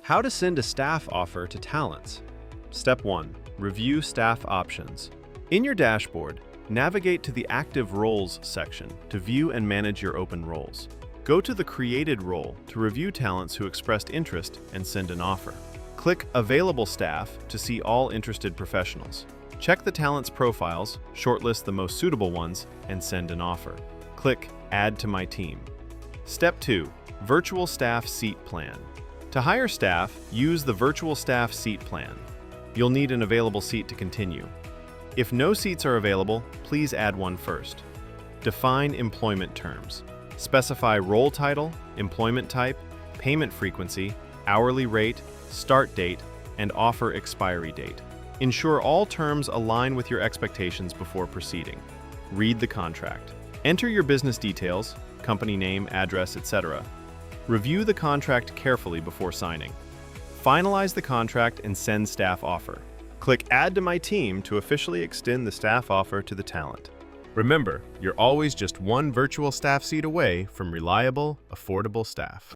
How to send a staff offer to talents. Step 1. Review staff options. In your dashboard, navigate to the Active Roles section to view and manage your open roles. Go to the Created role to review talents who expressed interest and send an offer. Click Available Staff to see all interested professionals. Check the talents' profiles, shortlist the most suitable ones, and send an offer. Click Add to My Team. Step 2. VirtualStaff Seat Plan. To hire staff, use the VirtualStaff Seat Plan. You'll need an available seat to continue. If no seats are available, please add one first. Define employment terms. Specify role title, employment type, payment frequency, hourly rate, start date, and offer expiry date. Ensure all terms align with your expectations before proceeding. Read the contract. Enter your business details, company name, address, etc. Review the contract carefully before signing. Finalize the contract and send staff offer. Click Add to My Team to officially extend the staff offer to the talent. Remember, you're always just one virtual staff seat away from reliable, affordable staff.